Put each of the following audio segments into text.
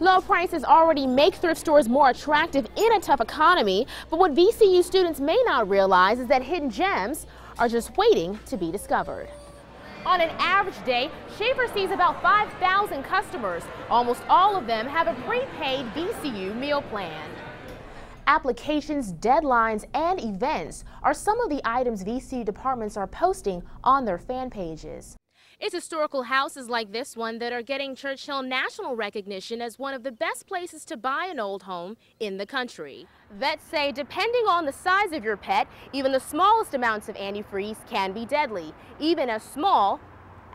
Low prices already make thrift stores more attractive in a tough economy, but what VCU students may not realize is that hidden gems are just waiting to be discovered. On an average day, Schaefer sees about 5,000 customers. Almost all of them have a prepaid VCU meal plan. Applications, deadlines, and events are some of the items VCU departments are posting on their fan pages. It's historical houses like this one that are getting Churchill national recognition as one of the best places to buy an old home in the country. Vets say depending on the size of your pet, even the smallest amounts of antifreeze can be deadly, even as small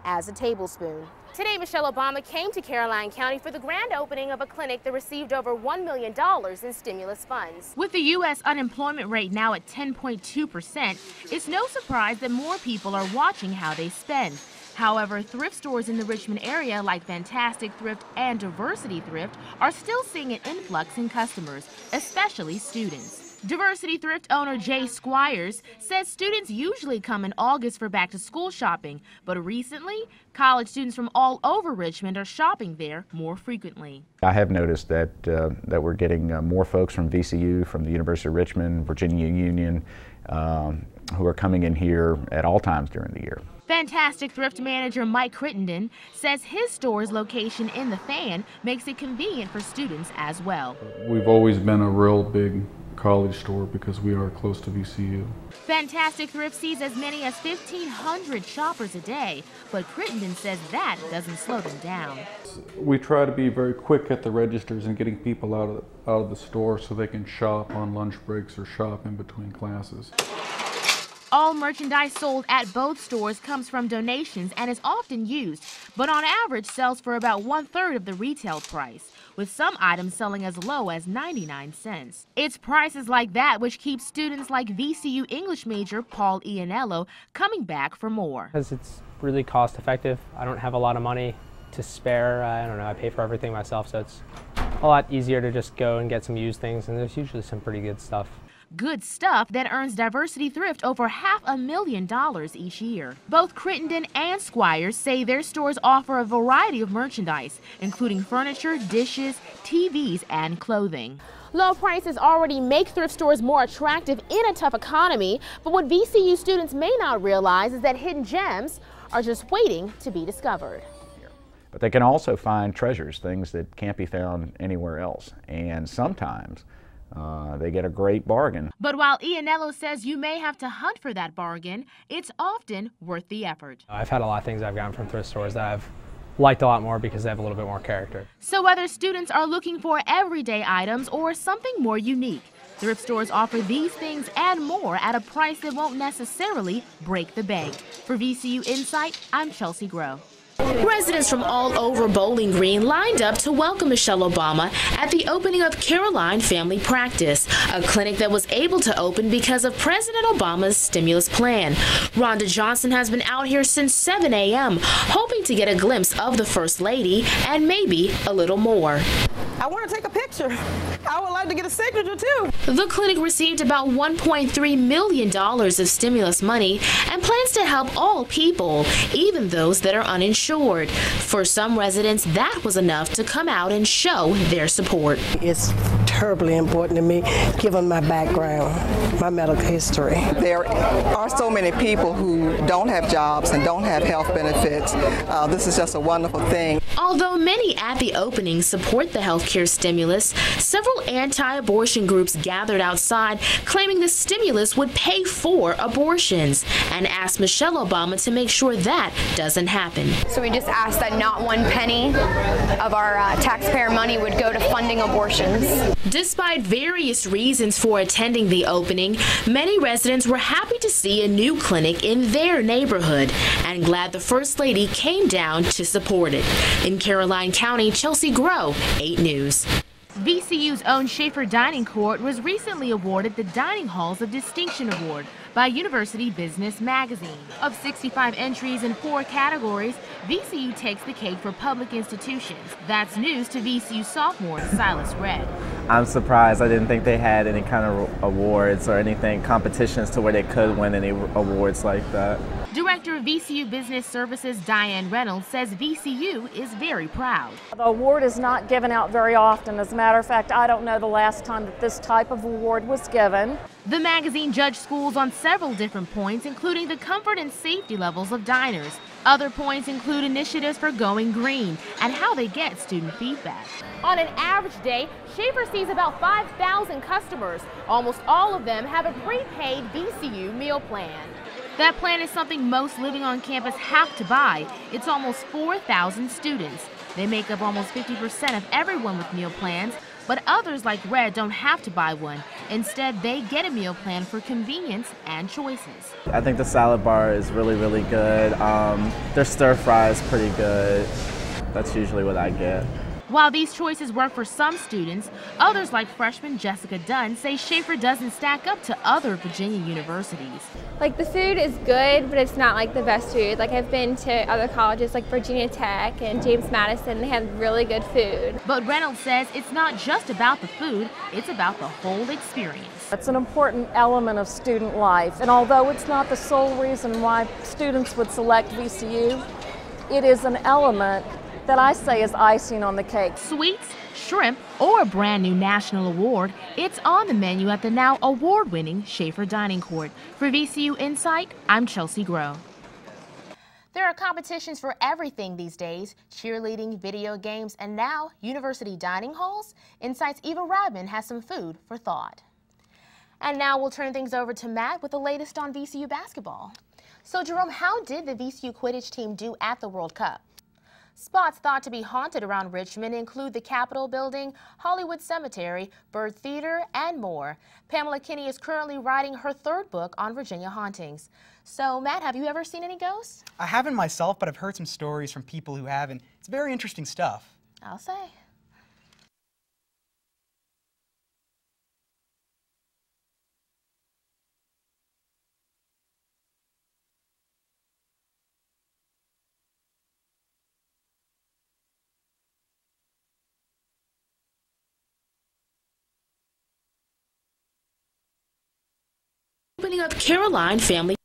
as a tablespoon. Today, Michelle Obama came to Caroline County for the grand opening of a clinic that received over $1 million in stimulus funds. With the U.S. unemployment rate now at 10.2%, it's no surprise that more people are watching how they spend. However, thrift stores in the Richmond area like Fantastic Thrift and Diversity Thrift are still seeing an influx in customers, especially students. Diversity Thrift owner Jay Squires says students usually come in August for back-to-school shopping, but recently, college students from all over Richmond are shopping there more frequently. I have noticed that we're getting more folks from VCU, from the University of Richmond, Virginia Union, who are coming in here at all times during the year. Fantastic Thrift manager Mike Crittenden says his store's location in the Fan makes it convenient for students as well. We've always been a real big college store because we are close to VCU. Fantastic Thrift sees as many as 1,500 shoppers a day, but Crittenden says that doesn't slow them down. We try to be very quick at the registers and getting people out of the store so they can shop on lunch breaks or shop in between classes. All merchandise sold at both stores comes from donations and is often used, but on average sells for about 1/3 of the retail price, with some items selling as low as 99 cents. It's prices like that which keep students like VCU English major Paul Ianello coming back for more. Because it's really cost effective. I don't have a lot of money to spare. I pay for everything myself, so it's a lot easier to just go and get some used things, and there's usually some pretty good stuff. Good stuff that earns Diversity Thrift over $500,000 each year. Both Crittenden and Squires say their stores offer a variety of merchandise, including furniture, dishes, TVs, and clothing. Low prices already make thrift stores more attractive in a tough economy, but what VCU students may not realize is that hidden gems are just waiting to be discovered. But they can also find treasures, things that can't be found anywhere else, and sometimes they get a great bargain. But while Ianello says you may have to hunt for that bargain, it's often worth the effort. I've had a lot of things I've gotten from thrift stores that I've liked a lot more because they have a little bit more character. So whether students are looking for everyday items or something more unique, thrift stores offer these things and more at a price that won't necessarily break the bank. For VCU InSight, I'm Chelse Greaux. Residents from all over Bowling Green lined up to welcome Michelle Obama at the opening of Caroline Family Practice, a clinic that was able to open because of President Obama's stimulus plan. Rhonda Johnson has been out here since 7 a.m., hoping to get a glimpse of the First Lady and maybe a little more. I want to take a picture. I would like to get a signature too. The clinic received about $1.3 million of stimulus money and plans to help all people, even those that are uninsured. For some residents, that was enough to come out and show their support. It's terribly important to me, given my background, my medical history. There are so many people who don't have jobs and don't have health benefits. This is just a wonderful thing. Although many at the opening support the healthcare stimulus, several anti-abortion groups gathered outside claiming the stimulus would pay for abortions and asked Michelle Obama to make sure that doesn't happen. So we just asked that not one penny of our taxpayer money would go to funding abortions. Despite various reasons for attending the opening, many residents were happy to see a new clinic in their neighborhood and glad the First Lady came down to support it. In Caroline County, Chelse Greaux, 8 News. VCU's own Schaefer Dining Court was recently awarded the Dining Halls of Distinction Award by University Business Magazine. Of 65 entries in 4 categories, VCU takes the cake for public institutions. That's news to VCU sophomore Silas Red. I'm surprised. I didn't think they had any kind of awards or anything, competitions to where they could win any awards like that. Director Director of VCU Business Services, Diane Reynolds, says VCU is very proud. The award is not given out very often. As a matter of fact, I don't know the last time that this type of award was given. The magazine judged schools on several different points, including the comfort and safety levels of diners. Other points include initiatives for going green and how they get student feedback. On an average day, Schaefer sees about 5,000 customers. Almost all of them have a prepaid VCU meal plan. That plan is something most living on campus have to buy. It's almost 4,000 students. They make up almost 50% of everyone with meal plans, but others like Red don't have to buy one. Instead, they get a meal plan for convenience and choices. I think the salad bar is really, really good. Their stir fry is pretty good. That's usually what I get. While these choices work for some students, others like freshman Jessica Dunn say Schaefer doesn't stack up to other Virginia universities. Like, the food is good, but it's not like the best food. Like, I've been to other colleges like Virginia Tech and James Madison. They have really good food. But Reynolds says it's not just about the food, it's about the whole experience. It's an important element of student life, and although it's not the sole reason why students would select VCU, it is an element that I say is icing on the cake. Sweets, shrimp, or a brand new national award, it's on the menu at the now award-winning Schaefer Dining Court. For VCU InSight, I'm Chelse Greaux. There are competitions for everything these days: cheerleading, video games, and now university dining halls. InSight's Eva Radman has some food for thought. And now we'll turn things over to Matt with the latest on VCU basketball. So Jerome, how did the VCU Quidditch team do at the World Cup? Spots thought to be haunted around Richmond include the Capitol Building, Hollywood Cemetery, Byrd Theater, and more. Pamela Kinney is currently writing her third book on Virginia hauntings. So, Matt, have you ever seen any ghosts? I haven't myself, but I've heard some stories from people who have, and it's very interesting stuff. I'll say. Opening up Caroline Family